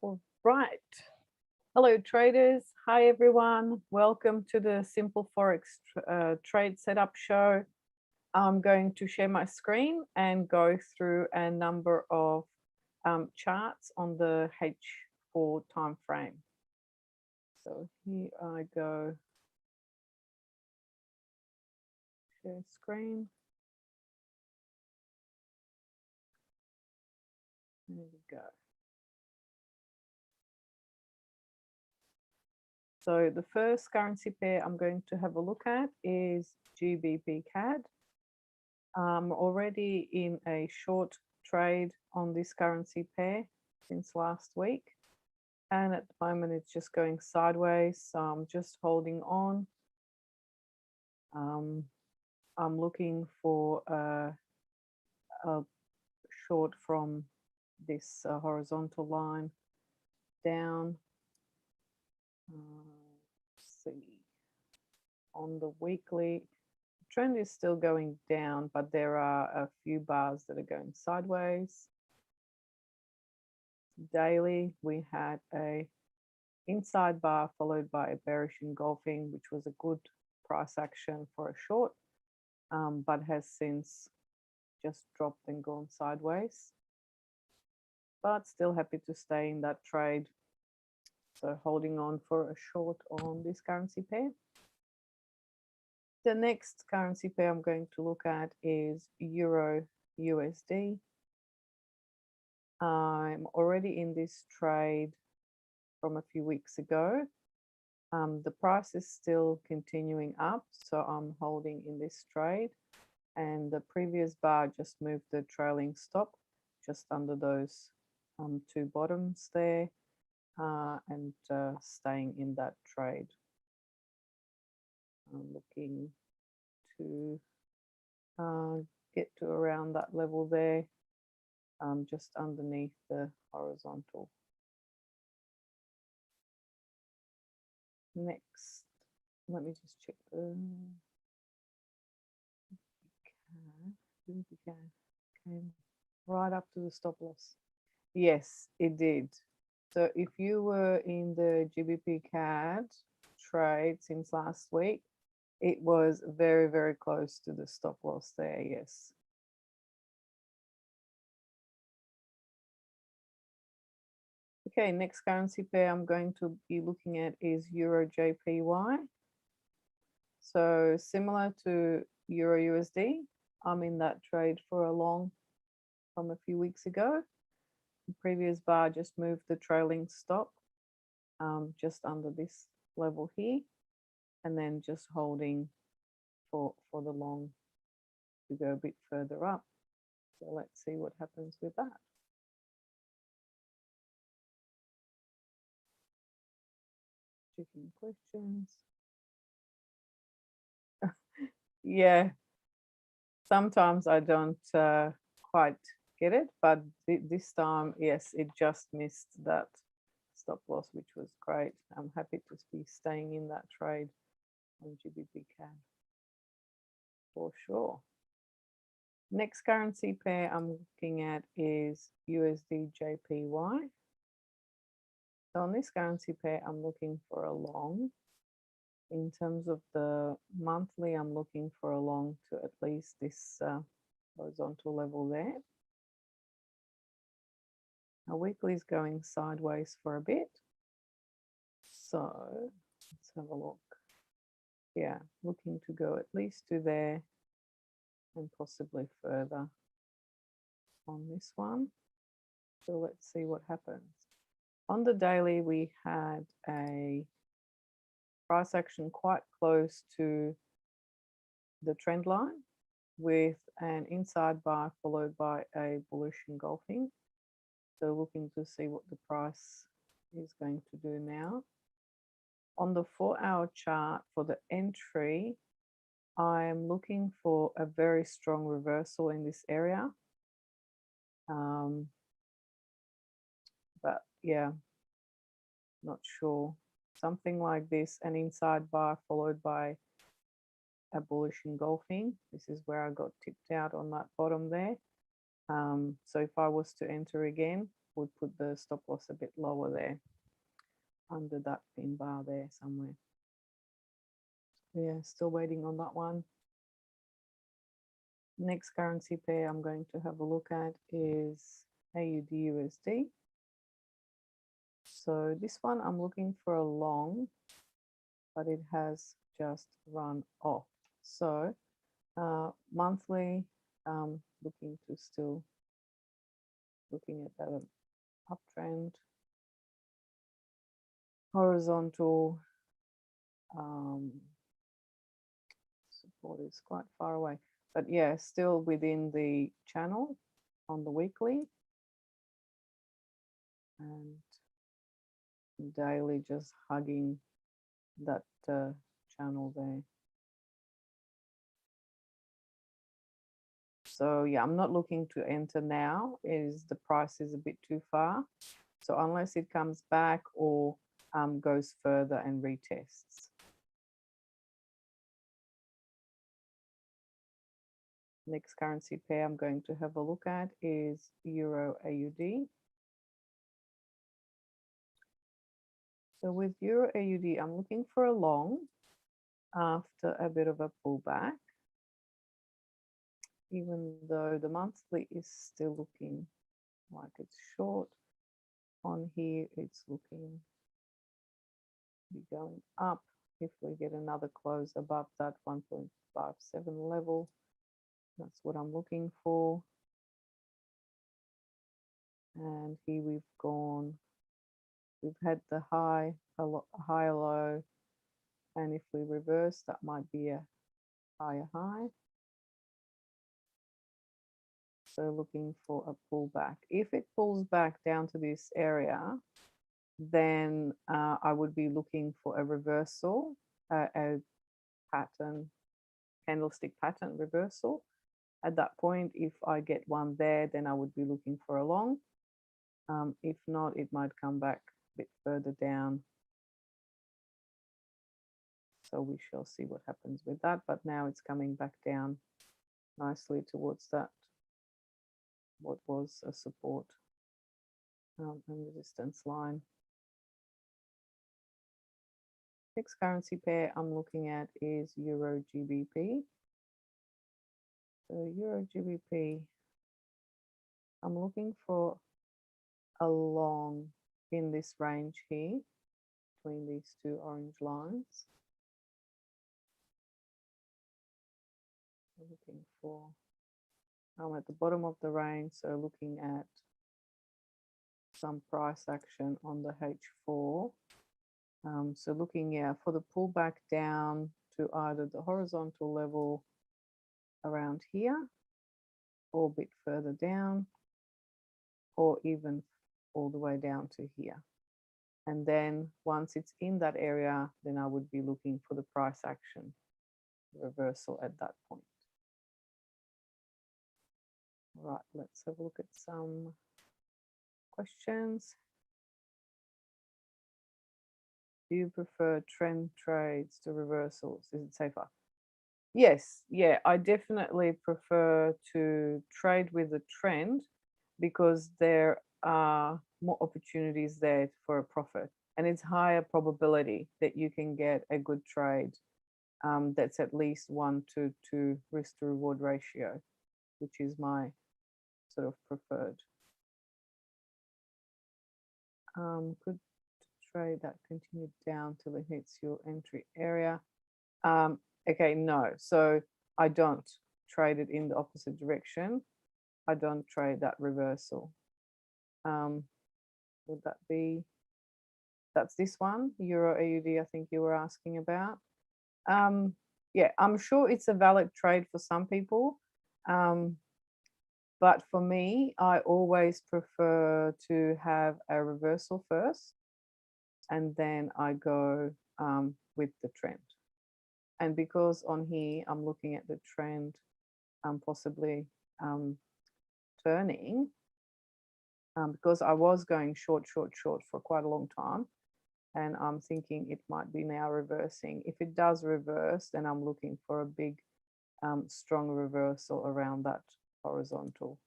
All right. Hello, traders. Hi, everyone. Welcome to the Simple Forex Trade Setup Show. I'm going to share my screen and go through a number of charts on the H4 time frame. So here I go. Share screen. There we go. So the first currency pair I'm going to have a look at is Gbp Cad. I'm already in a short trade on this currency pair since last week. And at the moment, it's just going sideways. So I'm just holding on. I'm looking for a short from this horizontal line down. Let's see. On the weekly, the trend is still going down, but there are a few bars that are going sideways. Daily, we had a inside bar followed by a bearish engulfing, which was a good price action for a short, but has since just dropped and gone sideways. But still happy to stay in that trade. So holding on for a short on this currency pair. The next currency pair I'm going to look at is Euro USD. I'm already in this trade from a few weeks ago. The price is still continuing up, so I'm holding in this trade. And the previous bar just moved the trailing stop just under those two bottoms there, and staying in that trade. I'm looking to get to around that level there, just underneath the horizontal. Next, let me just check the came right up to the stop loss. Yes, it did. So if you were in the Gbp Cad trade since last week, it was very, very close to the stop loss there, yes. Okay, next currency pair I'm going to be looking at is Euro Jpy. So similar to Euro USD, I'm in that trade for a long from a few weeks ago. The previous bar just moved the trailing stop just under this level here, and then just holding for the long to go a bit further up. So let's see what happens with that. Checking questions. Yeah, sometimes I don't quite get it, but this time, yes, it just missed that stop loss, which was great. I'm happy to be staying in that trade on Gbp Cad for sure. Next currency pair I'm looking at is Usd Jpy. So on this currency pair, I'm looking for a long. In terms of the monthly, I'm looking for a long to at least this horizontal level there. Our weekly is going sideways for a bit. So let's have a look. Yeah, looking to go at least to there and possibly further on this one. So let's see what happens. On the daily, we had a price action quite close to the trend line with an inside bar followed by a bullish engulfing. So looking to see what the price is going to do now. On the 4-hour chart for the entry, I'm looking for a very strong reversal in this area. But yeah, not sure. Something like this, an inside bar followed by a bullish engulfing. This is where I got tipped out on that bottom there. So if I was to enter again, would put the stop loss a bit lower there, under that pin bar there somewhere. Yeah, still waiting on that one. Next currency pair I'm going to have a look at is AUD USD. So this one I'm looking for a long, but it has just run off. So monthly, looking to still looking at that uptrend, horizontal support is quite far away, but yeah, still within the channel on the weekly, and daily just hugging that channel there. So yeah, I'm not looking to enter now, is the price is a bit too far. So unless it comes back or goes further and retests. Next currency pair I'm going to have a look at is Euro AUD. So with Euro AUD, I'm looking for a long after a bit of a pullback, even though the monthly is still looking like it's short. On here, it's looking to be going up. If we get another close above that 1.57 level, that's what I'm looking for. And here we've had the high, a low, and if we reverse, that might be a higher high. So looking for a pullback. If it pulls back down to this area, then I would be looking for a reversal, a pattern, candlestick pattern reversal. At that point, if I get one there, then I would be looking for a long. If not, it might come back a bit further down. So we shall see what happens with that. But now it's coming back down nicely towards that, what was a support and resistance line. Next currency pair I'm looking at is Euro GBP. So Euro GBP, I'm looking for a long in this range here between these two orange lines. Looking for, I'm at the bottom of the range, so looking at some price action on the H4. So looking for the pullback down to either the horizontal level around here or a bit further down, or even all the way down to here. And then once it's in that area, then I would be looking for the price action reversal at that point. Right, let's have a look at some questions. Do you prefer trend trades to reversals? Is it safer? Yes, yeah, I definitely prefer to trade with the trend because there are more opportunities there for a profit, and it's higher probability that you can get a good trade that's at least 1 to 2 risk to reward ratio, which is my sort of preferred. Could trade that continued down till it hits your entry area. Okay, no, so I don't trade it in the opposite direction. I don't trade that reversal. Would that be, that's this one, Euro AUD, I think you were asking about. Yeah, I'm sure it's a valid trade for some people. But for me, I always prefer to have a reversal first, and then I go with the trend. And because on here, I'm looking at the trend possibly turning, because I was going short for quite a long time. And I'm thinking it might be now reversing. If it does reverse, then I'm looking for a big, strong reversal around that horizontal.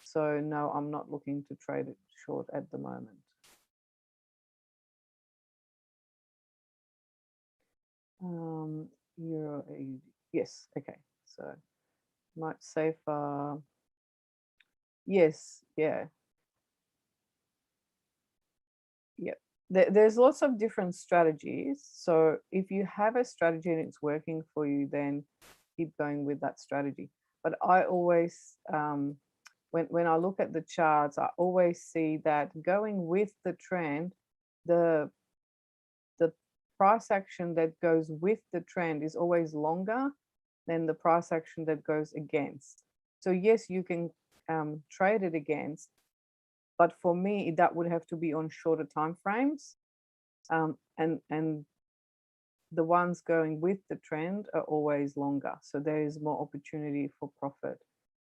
So no, I'm not looking to trade it short at the moment. Euro AUD. Yes, okay. So much safer. Yes, yeah. Yep. There's lots of different strategies. So if you have a strategy and it's working for you, then keep going with that strategy. But I always, when I look at the charts, I always see that going with the trend, the price action that goes with the trend is always longer than the price action that goes against. So yes, you can trade it against, but for me, that would have to be on shorter time frames. And the ones going with the trend are always longer. So there is more opportunity for profit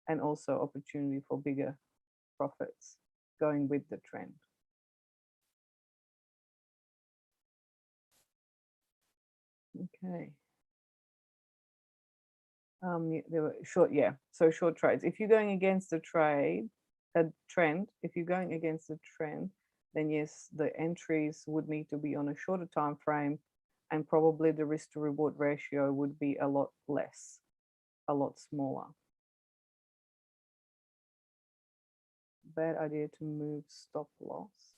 and also opportunity for bigger profits going with the trend. Okay. There were short, yeah. So short trades. If you're going against a trend, if you're going against the trend, then yes, the entries would need to be on a shorter time frame, and probably the risk to reward ratio would be a lot less, a lot smaller. Bad idea to move stop loss.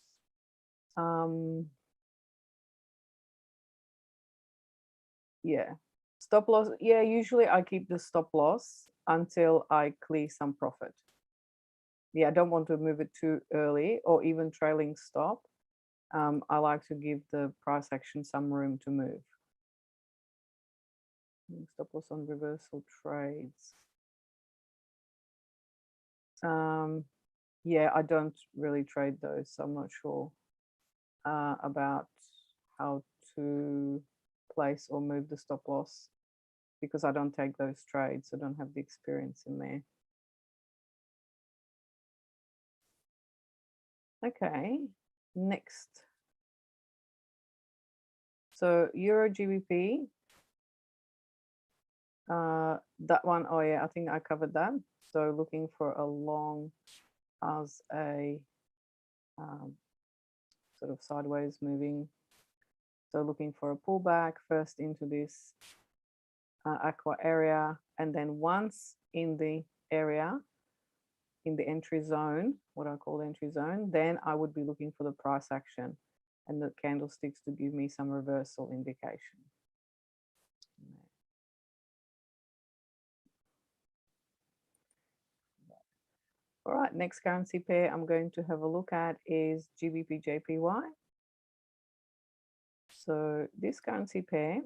Yeah, stop loss. Yeah, usually I keep the stop loss until I clear some profit. Yeah, I don't want to move it too early or even trailing stop. I like to give the price action some room to move. Stop loss on reversal trades. Yeah, I don't really trade those, so I'm not sure about how to place or move the stop loss because I don't take those trades. I don't have the experience in there. Okay, next. So Eurogbp, that one, oh yeah, I think I covered that. So looking for a long as a sort of sideways moving. So looking for a pullback first into this aqua area, and then once in the area, in the entry zone, what I call the entry zone, then I would be looking for the price action and the candlesticks to give me some reversal indication. All right, next currency pair I'm going to have a look at is Gbp Jpy. So this currency pair,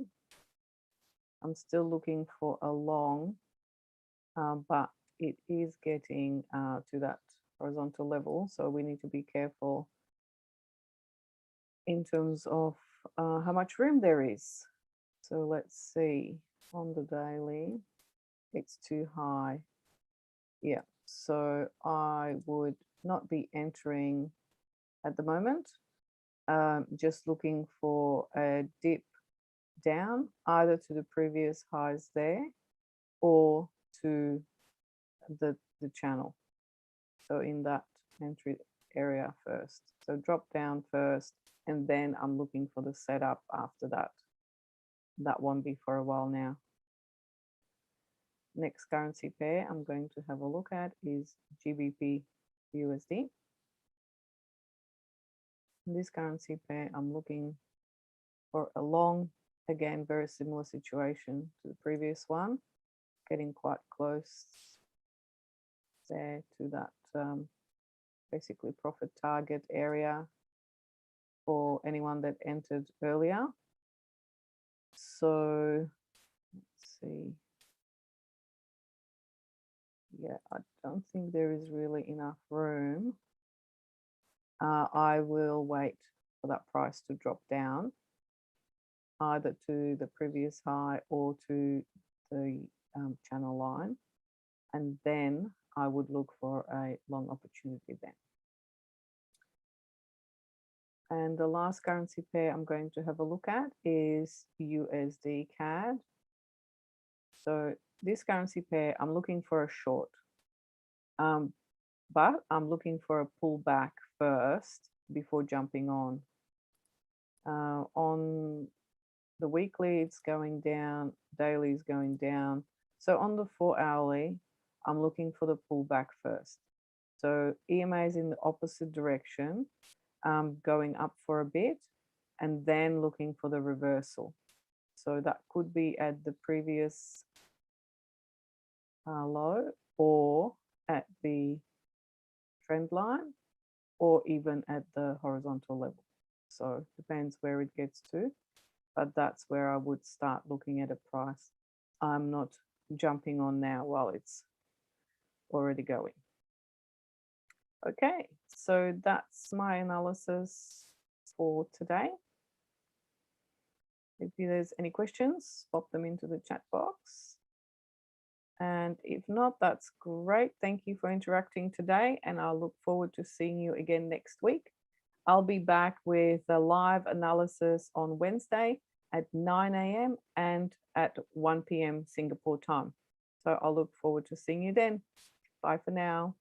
I'm still looking for a long, but it is getting to that horizontal level. So we need to be careful in terms of how much room there is. So let's see, on the daily, it's too high. Yeah, so I would not be entering at the moment. Just looking for a dip down either to the previous highs there or to the channel. So in that entry area first. So drop down first, and then I'm looking for the setup after that. That won't be for a while now. Next currency pair I'm going to have a look at is Gbp Usd. In this currency pair, I'm looking for a long, again, very similar situation to the previous one, getting quite close there to that basically profit target area for anyone that entered earlier. So let's see. Yeah, I don't think there is really enough room. I will wait for that price to drop down either to the previous high or to the channel line, and then I would look for a long opportunity then. And the last currency pair I'm going to have a look at is USD Cad. So this currency pair, I'm looking for a short. but I'm looking for a pullback first before jumping on. On the weekly, it's going down, daily is going down. So on the 4-hourly, I'm looking for the pullback first. So EMA is in the opposite direction, going up for a bit, and then looking for the reversal. So that could be at the previous low, or at the trend line, or even at the horizontal level. So depends where it gets to, but that's where I would start looking at a price. I'm not jumping on now while it's already going. Okay, so that's my analysis for today. If there's any questions, pop them into the chat box. And if not, that's great. Thank you for interacting today, and I'll look forward to seeing you again next week. I'll be back with a live analysis on Wednesday at 9 a.m. and at 1 p.m. Singapore time. So I'll look forward to seeing you then. Bye for now.